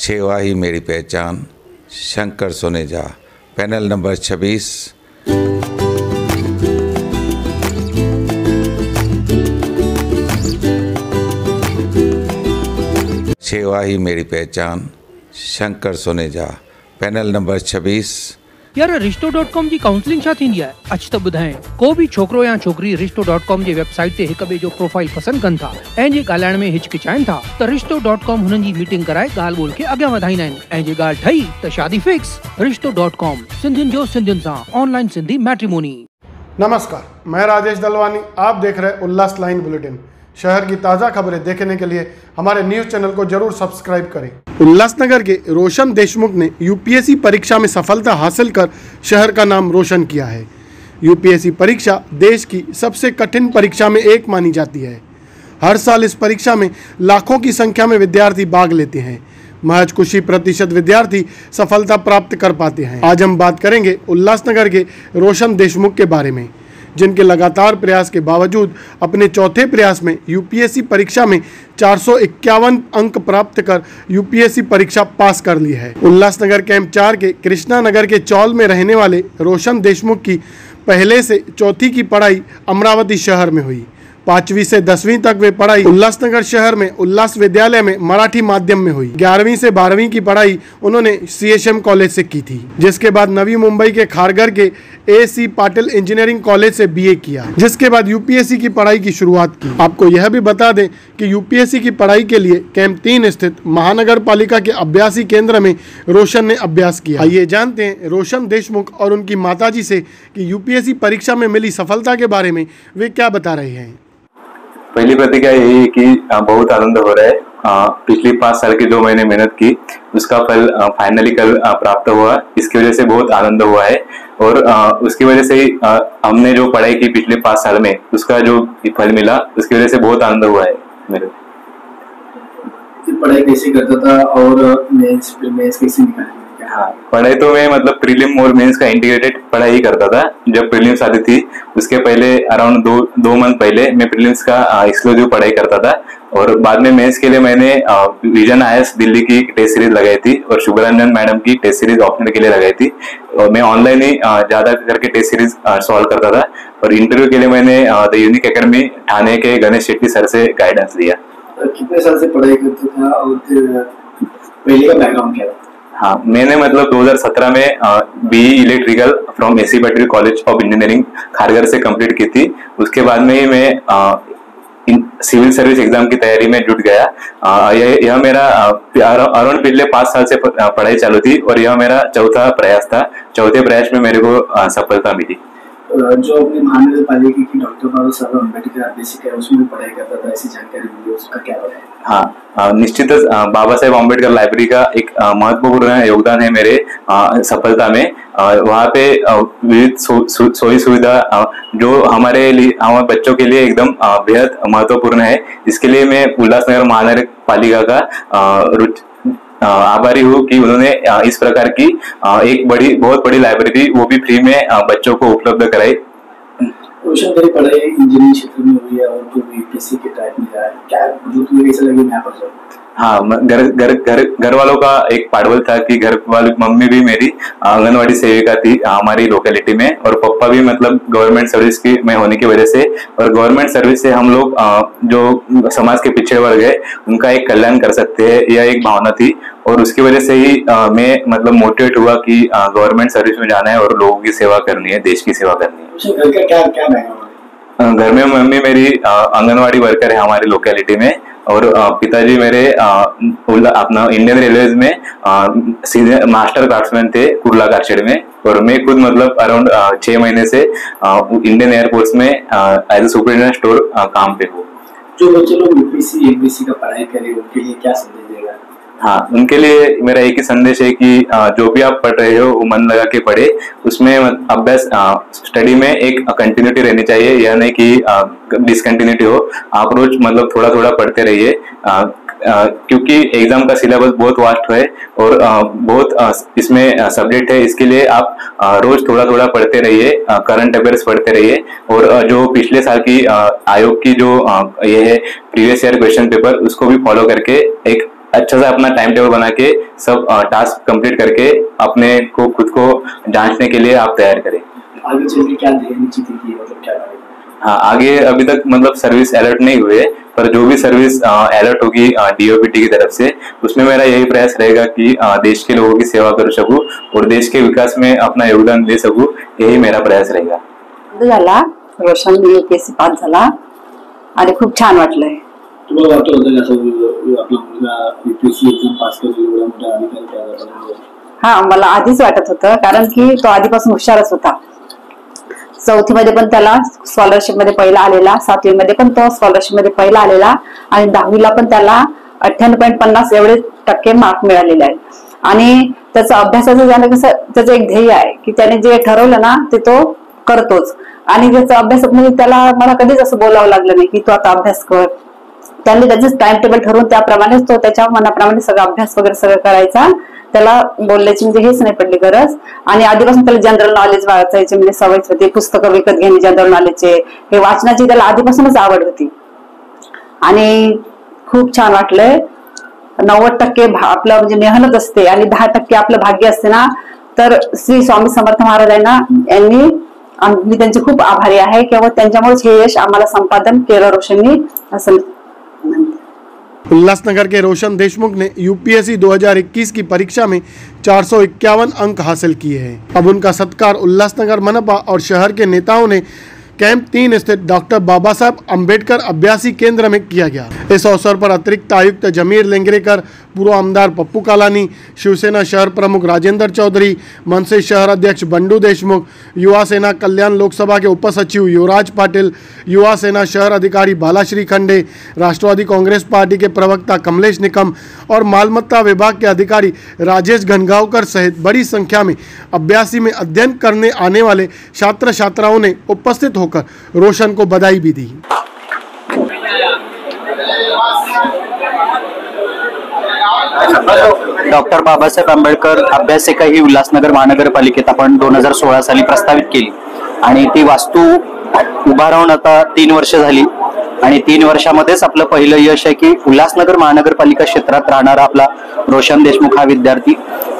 सेवा ही मेरी पहचान, शंकर सोनेजा, पैनल नंबर 26। सेवा ही मेरी पहचान, शंकर सोनेजा, पैनल नंबर 26। यार रिश्तो.com जी काउंसलिंग छा थींदी आहे? अच त ॿुधाए। को भी छोकरो या छोकरी रिश्तो.com जी वेबसाइट ते हिक ॿिए जो प्रोफाइल पसंद कनि था ऐं जे ॻाल्हाइण में हिचकिचाइनि था त रिश्तो.com हुननि जी मीटिंग कराए ॻाल्हि ॿोल खे अॻियां वधाईंदा आहिनि ऐं जे ॻाल्हि ठही त शादी फिक्स। रिश्तो.com, सिंधियुनि जो सिंधियुनि सां, ऑनलाइन सिंधी मैट्रिमोनी। नमस्कार, मैं राजेश दलवानी, आप देख रहे हैं उल्लास लाइन बुलेटिन। शहर की ताज़ा खबरें देखने के लिए हमारे न्यूज़ चैनल को जरूर सब्सक्राइब करें। उल्लासनगर के रोशन देशमुख ने यूपीएससी परीक्षा में सफलता हासिल कर शहर का नाम रोशन किया है। यूपीएससी परीक्षा देश की सबसे कठिन परीक्षा में एक मानी जाती है। हर साल इस परीक्षा में लाखों की संख्या में विद्यार्थी भाग लेते हैं। महज कुछ ही प्रतिशत विद्यार्थी सफलता प्राप्त कर पाते हैं। आज हम बात करेंगे उल्लासनगर के रोशन देशमुख के बारे में, जिनके लगातार प्रयास के बावजूद अपने चौथे प्रयास में यूपीएससी परीक्षा में 451 अंक प्राप्त कर यूपीएससी परीक्षा पास कर ली है। उल्लासनगर कैंप 4 के कृष्णा नगर के चौल में रहने वाले रोशन देशमुख की पहले से चौथी की पढ़ाई अमरावती शहर में हुई। 5वीं से 10वीं तक वे पढ़ाई उल्लासनगर शहर में उल्लास विद्यालय में मराठी माध्यम में हुई। 11वीं से 12वीं की पढ़ाई उन्होंने सीएचएम कॉलेज से की थी, जिसके बाद नवी मुंबई के खारघर के एसी पाटिल इंजीनियरिंग कॉलेज से बीए किया, जिसके बाद यूपीएससी की पढ़ाई की शुरुआत की। आपको यह भी बता दें कि यूपीएससी की पढ़ाई के लिए कैंप 3 स्थित महानगर पालिका के अभ्यासी केंद्र में रोशन ने अभ्यास किया। आइए जानते हैं रोशन देशमुख और उनकी माताजी से कि यूपीएससी परीक्षा में मिली सफलता के बारे में वे क्या बता रहे हैं। पहली प्रतिक्रिया यही है कि बहुत आनंद हो रहा है। पिछली 5 साल की जो मैंने मेहनत की उसका फल फाइनली कल प्राप्त हुआ। इसकी वजह से बहुत आनंद हुआ है और उसकी वजह से ही हमने जो पढ़ाई की पिछले 5 साल में उसका जो फल मिला, उसकी वजह से बहुत आनंद हुआ है मेरे। पढ़ाई कैसे करता था और मेंस कैसे निकाला? हाँ, पढ़ाई तो मैं मतलब प्रीलिम और मेंस का इंटीग्रेटेड पढ़ाई ही करता था। जब प्रीलिम्स आती थी उसके पहले अराउंड दो मंथ पहले मैं प्रीलिम्स का एक्सक्लूसिव पढ़ाई करता था और बाद में मेंस के लिए मैंने विजन आईएएस दिल्ली की टेस्ट सीरीज लगाई थी और शुभरंजन मैडम की टेस्ट सीरीज ऑप्शनल के लिए लगाई थी और मैं ऑनलाइन ही ज्यादा करके टेस्ट सीरीज सॉल्व करता था। और इंटरव्यू के लिए मैंने द यूनिक एकेडमी ठाणे के गणेश शेट्टी सर से गाइडेंस लिया। कितने साल से पढ़ाई करता था और पहले का बैकग्राउंड क्या था? हाँ, मैंने मतलब 2017 में BE electrical from AC Patil college of engineering Kharghar से कंप्लीट की थी। उसके बाद में ही मैं सिविल सर्विस एग्जाम की तैयारी में जुट गया। यह मेरा अराउंड पिछले 5 साल से पढ़ाई चालू थी और यह मेरा चौथा प्रयास था। चौथे प्रयास में मेरे को सफलता मिली। जो अपने महानगर पालिका की डॉक्टर बाबा साहब अम्बेडकर बेसिक है उसमें पढ़ाई करता था, ऐसी जानकारी मिली, उसका क्या है? हाँ, निश्चित बाबा साहेब अम्बेडकर लाइब्रेरी का एक महत्वपूर्ण योगदान है मेरे सफलता में। वहाँ पे विविध सोई सुविधा जो हमारे लिए, हमारे बच्चों के लिए एकदम बेहद महत्वपूर्ण है। इसके लिए मैं उल्लासनगर महानगर पालिका का आभारी हूँ कि उन्होंने इस प्रकार की एक बहुत बड़ी लाइब्रेरी वो भी फ्री में बच्चों को उपलब्ध कराई। रोशन तेरी पढ़ाई इंजीनियरिंग क्षेत्र में हुई है और तू यूपीएससी के टाइप में जा, क्या जो तुझे कैसा लगे मैं पढ़ सकूं? हाँ, घर वालों का एक पाड़वल था कि घर वाली मम्मी भी मेरी आंगनवाड़ी सेविका थी हमारी लोकेलिटी में और पापा भी मतलब गवर्नमेंट सर्विस की में होने की वजह से और गवर्नमेंट सर्विस से हम लोग जो समाज के पिछड़े वर्ग है उनका एक कल्याण कर सकते हैं, यह एक भावना थी। और उसकी वजह से ही मैं मतलब मोटिवेट हुआ कि गवर्नमेंट सर्विस में जाना है और लोगों की सेवा करनी है, देश की सेवा करनी है। घर का क्या बैकग्राउंड? घर में मम्मी मेरी आंगनवाड़ी वर्कर है हमारी लोकेलिटी में और पिताजी मेरे अपना इंडियन रेलवेज में सीनियर मास्टर क्राफ्ट्समैन थे कुर्ला कारशेड में। और मैं खुद मतलब अराउंड 6 महीने से इंडियन एयरफोर्स में एज ए सुपरिटेंडेंट स्टोर काम पे हूँ। जो बच्चे लोग यूपीएससी एमपीएससी का पढ़ाई करें उनके लिए क्या संदेश देगा? हाँ, उनके लिए मेरा एक ही संदेश है कि जो भी आप पढ़ रहे हो वो मन लगा के पढ़े। उसमें अभ्यास स्टडी में एक कंटिन्यूटी रहनी चाहिए, यह नहीं कि डिसकंटिन्यूटी हो। आप रोज मतलब थोड़ा थोड़ा पढ़ते रहिए क्योंकि एग्जाम का सिलेबस बहुत वास्ट है और बहुत इसमें सब्जेक्ट है। इसके लिए आप रोज थोड़ा थोड़ा पढ़ते रहिए, करंट अफेयर्स पढ़ते रहिए और जो पिछले साल की आयोग की जो ये है प्रीवियस ईयर क्वेश्चन पेपर उसको भी फॉलो करके एक अच्छा सा अपना टाइम टेबल बना के सब टास्क कंप्लीट करके अपने को खुद को जांचने के लिए आप तैयार करें। आगे चल के क्या ध्येय निश्चित है कि मतलब क्या करें? हाँ, आगे अभी तक मतलब सर्विस अलर्ट नहीं हुए, पर जो भी सर्विस अलर्ट होगी डीओपीटी की तरफ से, उसमें मेरा यही प्रयास रहेगा कि देश के लोगों की सेवा कर सकूं और देश के विकास में अपना योगदान दे सकूं, यही मेरा प्रयास रहेगा। झाला रोशन UPSC पास झाला आणि खूप छान वाटलंय। तुम्हाला वाटतं होतं की असं आपला मुलगा UPSC एक्झाम पास करेल, एवढा मोठा अधिकारी तयार झाला? हा, मला आधीच वाटत होतं, कारण की तो आधीपासून हुशारच होता। 4थी मध्ये पण त्याला स्कॉलरशिप मध्ये पहिला आलेला, 7वी मध्ये पण तो स्कॉलरशिप मध्ये पहिला आलेला आणि 10वीला पण त्याला 98.50 एवढे टक्के मार्क मिळालेले आहेत। आणि त्याचं अभ्यासाचं झालं कसं, त्याचं एक ध्येय आहे की त्याने जे ठरवलं ना ते तो करतोच। आणि त्याचा अभ्यास म्हणजे त्याला मला कधीच असं बोलावं लागलं नाही की तू आता अभ्यास कर। त्यांनी त्याचं टाइम टेबल ठरवून त्याप्रमाणेच तो त्याच्या मनाप्रमाणे सगळं अभ्यास वगैरे सगळं करायचा। त्याला बोलण्याची म्हणजे हेच नाही पडली गरज। आणि आधीपासून त्याला जनरल नॉलेज वाचायचे म्हणजे सवयच होती, पुस्तकं विकत घेणे जनरल नॉलेजचे, हे वाचनाची त्याला आधीपासूनच आवड होती। आणि खूप छान वाटलंय। 90% आपलं म्हणजे मेहनत असते आणि 10% आपलं भाग्य असते ना, तर श्री स्वामी समर्थ महाराजांना मी त्यांचे खूप आभारी आहे किंवा त्यांच्यामुळेच हे यश आम्हाला संपादन केलं रोशननी असं। उल्लासनगर के रोशन देशमुख ने UPSC 2021 की परीक्षा में 451 अंक हासिल किए हैं। अब उनका सत्कार उल्लासनगर मनपा और शहर के नेताओं ने कैंप 3 स्थित डॉक्टर बाबा साहब अम्बेडकर अभ्यासी केंद्र में किया गया। इस अवसर पर अतिरिक्त आयुक्त जमीर लेंगरेकर, पूर्व आमदार पप्पू कालानी, शिवसेना शहर प्रमुख राजेंद्र चौधरी, मनसे शहर अध्यक्ष बंडू देशमुख, युवा सेना कल्याण लोकसभा के उपसचिव युवराज पाटिल, युवा सेना शहर अधिकारी बालाश्री खंडे, राष्ट्रवादी कांग्रेस पार्टी के प्रवक्ता कमलेश निकम और मालमत्ता विभाग के अधिकारी राजेश घनगांवकर सहित बड़ी संख्या में अभ्यासी में अध्ययन करने आने वाले छात्र छात्राओं ने उपस्थित होकर रोशन को बधाई भी दी। डॉक्टर बाबासाहेब आंबेडकर अभ्यासिका ही उल्हासनगर महानगरपालिकेत आपण 2016 साली प्रस्तावित केली आणि ती वास्तू उभारून आता 3 वर्ष झाली आणि 3 वर्षामध्येच आपलं पहिलं यश आहे की उल्हासनगर महानगरपालिका क्षेत्रात राहणारा आपला रोशन देशमुख हा विद्यार्थी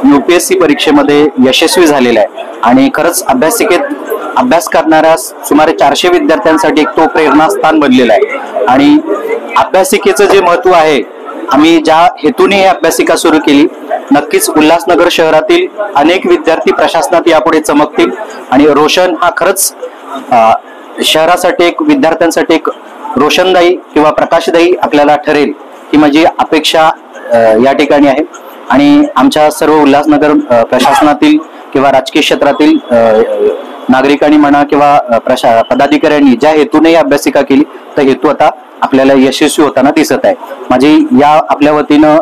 UPSC परीक्षेमध्ये यशस्वी झालेला आहे। आणि खरंच अभ्यासिकेत अभ्यास करणाऱ्या सुमारे 400 विद्यार्थ्यांसाठी एक तो प्रेरणास्थान बनलेला आहे। आणि अभ्यासिकेचं जे महत्त्व आहे, आम्ही ज्या हेतूने ही अभ्यासिका सुरू केली, नक्कीच उल्हासनगर शहरातील अनेक विद्यार्थी प्रशासनात यापुढे चमकतील आणि रोशन हा खरंच शहरासाठी एक विद्यार्थ्यांसाठी एक रोशनदायी किंवा प्रकाशदायी आपल्याला ठरेल ही माझी अपेक्षा या ठिकाणी आहे। आणि आमच्या सर्व उल्हासनगर प्रशासनातील किंवा राजकीय क्षेत्रातील नागरिकांनी म्हणा किंवा पदाधिकाऱ्यांनी ज्या हेतूने अभ्यासिका केली, तर हेतू आता आपल्याला यशस्वी होताना दिसत आहे। माझी या आपल्या वतीनं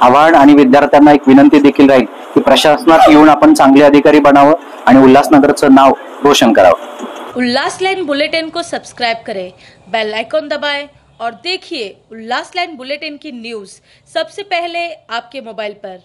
आव्हान आणि विद्यार्थ्यांना एक विनंती देखील राहील की प्रशासनात येऊन आपण चांगले अधिकारी बनावं आणि उल्हासनगरचं नाव रोशन करावं। उल्लास लाइन बुलेटिन को सब्सक्राइब करें, बेल आइकॉन दबाएं और देखिए उल्लास लाइन बुलेटिन की न्यूज़ सबसे पहले आपके मोबाइल पर।